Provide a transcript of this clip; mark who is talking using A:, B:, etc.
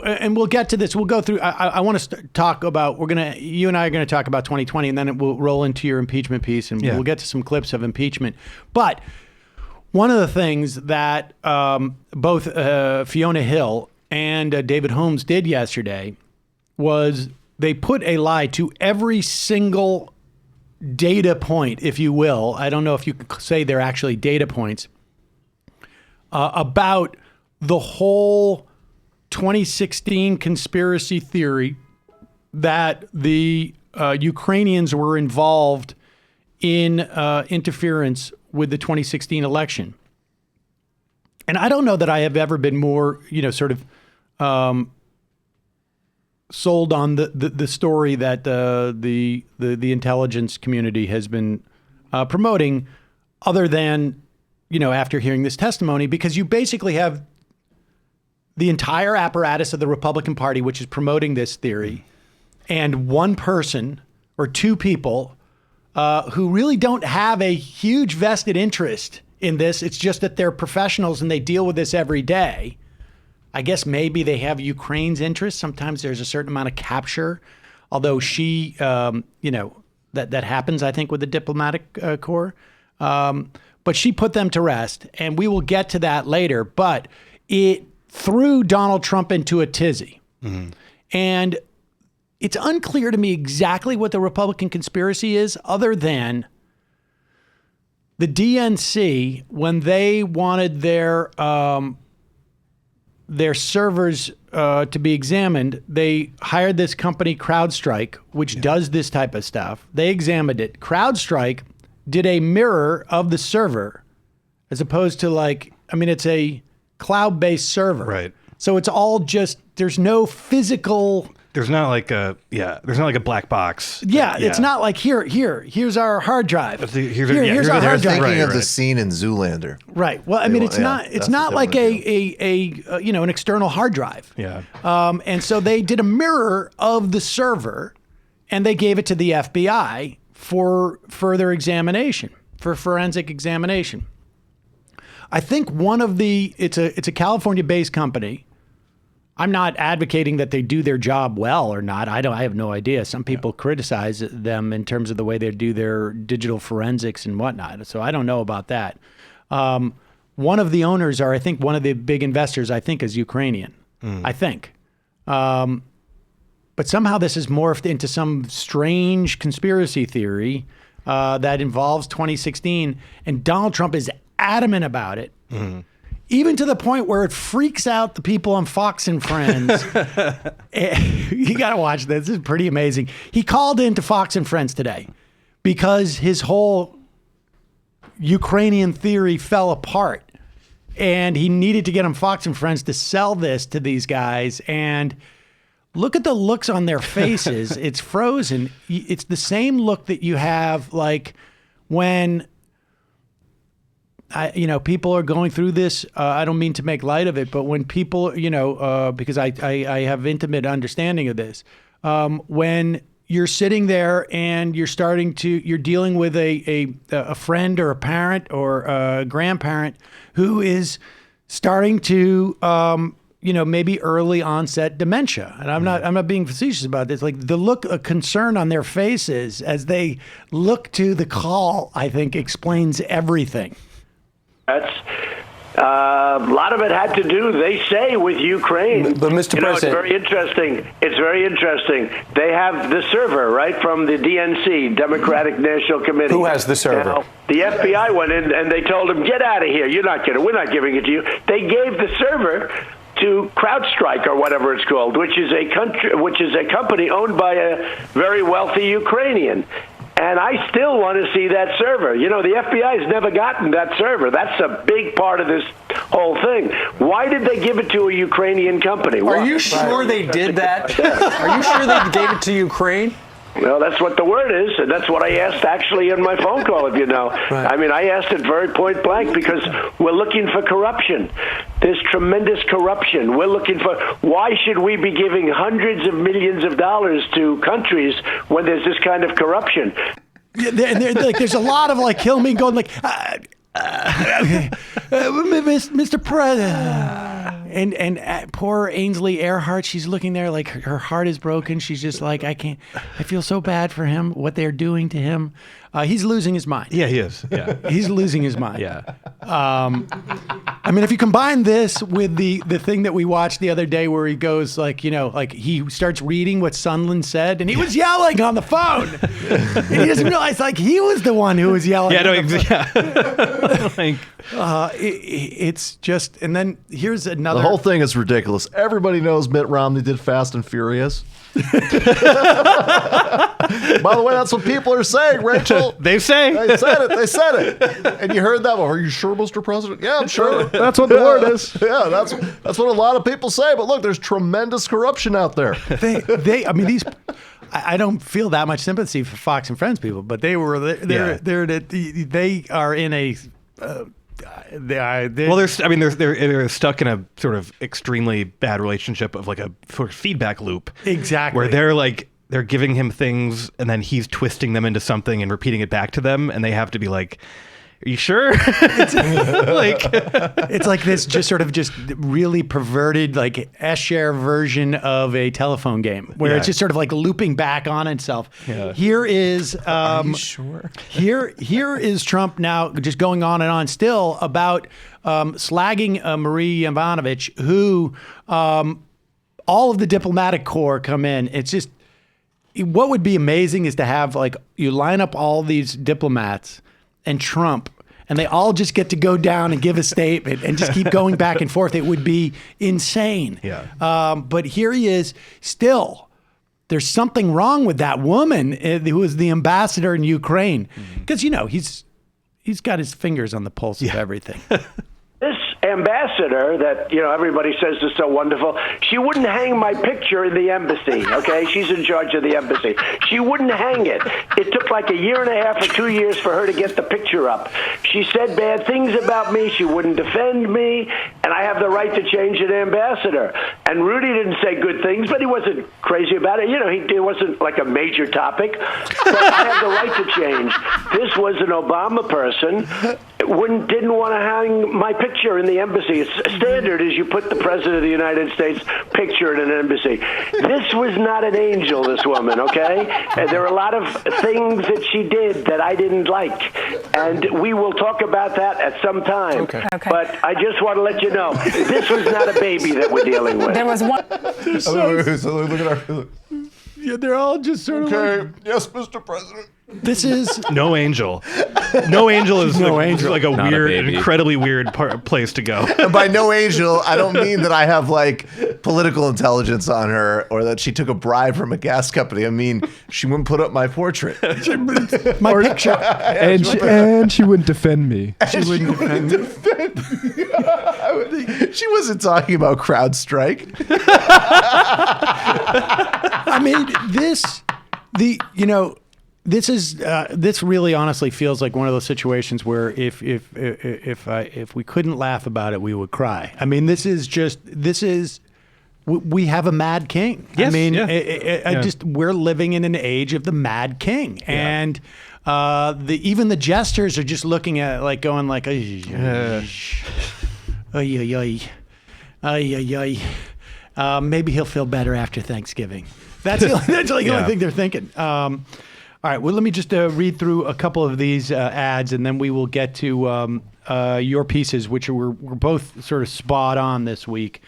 A: and we'll get to this. We'll go through. I want to talk about. You and I are going to talk about 2020, and then it will roll into your impeachment piece, and we'll get to some clips of impeachment. But one of the things that both Fiona Hill and David Holmes did yesterday was they put a lie to every single data point, if you will. I don't know if you could say they're actually data points about the whole 2016 conspiracy theory that the Ukrainians were involved in interference with the 2016 election. And I don't know that I have ever been more, sort of sold on the story that the intelligence community has been promoting, other than, after hearing this testimony, because you basically have the entire apparatus of the Republican Party, which is promoting this theory, and one person or two people who really don't have a huge vested interest in this. It's just that they're professionals and they deal with this every day. I guess maybe they have Ukraine's interest. Sometimes there's a certain amount of capture, although she, that happens, I think, with the diplomatic corps. But she put them to rest, and we will get to that later. But it threw Donald Trump into a tizzy. Mm-hmm. And it's unclear to me exactly what the Republican conspiracy is, other than the DNC, when they wanted their servers to be examined, they hired this company, CrowdStrike, which does this type of stuff. They examined it. CrowdStrike did a mirror of the server, as opposed to it's a cloud-based server. Right. So it's all just, there's no physical...
B: There's not like a black box.
A: Yeah, it's not like here's our hard drive. Here's our hard drive.
C: Thinking of the scene in Zoolander.
A: Right. Well, it's not like an external hard drive.
B: Yeah.
A: And so they did a mirror of the server, and they gave it to the FBI for further examination, for forensic examination. I think it's a California-based company. I'm not advocating that they do their job well or not. I have no idea. Some people criticize them in terms of the way they do their digital forensics and whatnot. So I don't know about that. One of the owners, or I think one of the big investors, I think is Ukrainian. I think. But somehow this has morphed into some strange conspiracy theory that involves 2016, and Donald Trump is adamant about it. Mm-hmm. Even to the point where it freaks out the people on Fox and Friends. You got to watch this. This is pretty amazing. He called into Fox and Friends today because his whole Ukrainian theory fell apart. And he needed to get on Fox and Friends to sell this to these guys. And look at the looks on their faces. It's frozen. It's the same look that you have when... people are going through this. I don't mean to make light of it, but when people, because I have intimate understanding of this, when you're sitting there and you're dealing with a friend or a parent or a grandparent who is starting to, maybe early onset dementia. And I'm not being facetious about this. Like the look of concern on their faces as they look to the call, I think explains everything.
D: That's a lot of it had to do, they say, with Ukraine.
E: But Mr. President,
D: it's very interesting. It's very interesting. They have the server, right, from the DNC, Democratic National Committee.
E: Who has the server?
D: Now, the FBI went in and they told him, "Get out of here. We're not giving it to you." They gave the server to CrowdStrike or whatever it's called, which is a company owned by a very wealthy Ukrainian. And I still want to see that server. The FBI has never gotten that server. That's a big part of this whole thing. Why did they give it to a Ukrainian company?
E: Are you sure they did that? Are you sure they gave it to Ukraine?
D: Well, that's what the word is, and that's what I asked actually in my phone call, if you know. Right. I mean, I asked it very point blank because we're looking for corruption. There's tremendous corruption. We're looking for, why should we be giving hundreds of millions of dollars to countries when there's this kind of corruption?
A: Yeah, there's a lot of kill me going Mr. President. And poor Ainsley Earhart, she's looking there like her heart is broken. She's just like, I feel so bad for him, what they're doing to him. He's losing his mind.
B: Yeah, he is. Yeah.
A: He's losing his mind.
B: Yeah.
A: I mean, if you combine this with the thing that we watched the other day where he goes like, like he starts reading what Sondland said and he was yelling on the phone. And he doesn't realize like he was the one who was yelling.
B: Yeah, no, like,
A: it's just, and then here's another.
C: The whole thing is ridiculous. Everybody knows Mitt Romney did Fast and Furious. By the way, that's what people are saying, Rachel.
B: they say.
C: They said it. They said it. And you heard that one. Are you sure, Mr. President? Yeah, I'm sure.
B: That's what the word is.
C: Yeah, that's what a lot of people say. But look, there's tremendous corruption out there.
A: I mean, these. I don't feel that much sympathy for Fox and Friends people, but they are in a.
B: They're stuck in a sort of extremely bad relationship of like a sort of feedback loop.
A: Exactly.
B: Where they're giving him things and then he's twisting them into something and repeating it back to them, and they have to be like, are you sure?
A: It's like this just really perverted like Escher version of a telephone game where it's just sort of like looping back on itself. Yeah. Here is
C: are you sure?
A: Here is Trump now just going on and on still about slagging Marie Yovanovitch, who all of the diplomatic corps come in. It's just what would be amazing is to have like you line up all these diplomats and Trump, and they all just get to go down and give a statement and just keep going back and forth. It would be insane.
B: Yeah.
A: But here he is still. There's something wrong with that woman who was the ambassador in Ukraine. Because, he's got his fingers on the pulse of everything.
D: This ambassador that, everybody says is so wonderful, she wouldn't hang my picture in the embassy, okay? She's in charge of the embassy. She wouldn't hang it. It took like a year and a half or 2 years for her to get the picture up. She said bad things about me. She wouldn't defend me, and I have the right to change an ambassador. And Rudy didn't say good things, but he wasn't crazy about it. It wasn't like a major topic, but I have the right to change. This was an Obama person. Didn't want to hang my picture in the embassy. It's standard is you put the president of the United States picture in an embassy. This was not an angel, this woman, okay? And there are a lot of things that she did that I didn't like. And we will talk about that at some time.
F: Okay.
D: But I just want to let you know, this was not a baby that we're dealing with.
F: There was one.
C: So look at our...
A: Yeah, they're all just sort of
C: Okay, yes, Mr. President.
A: This is
B: No angel. No angel is like a
E: Not a
B: weird,
E: baby.
B: incredibly weird place to go.
C: And by no angel, I don't mean that I have like political intelligence on her or that she took a bribe from a gas company. I mean, she wouldn't put up my portrait.
A: my picture.
G: And she wouldn't defend me.
A: She wouldn't defend me.
C: She wasn't talking about CrowdStrike.
A: I mean, this really honestly feels like one of those situations where if we couldn't laugh about it, we would cry. I mean, we have a mad king.
B: Yes,
A: I mean,
B: yeah.
A: we're living in an age of the mad king, and even the jesters are just looking at it like going like, ay, ay, ay, ay. Maybe he'll feel better after Thanksgiving. That's the only thing they're thinking. All right, well, let me just read through a couple of these ads, and then we will get to your pieces, which were both sort of spot on this week.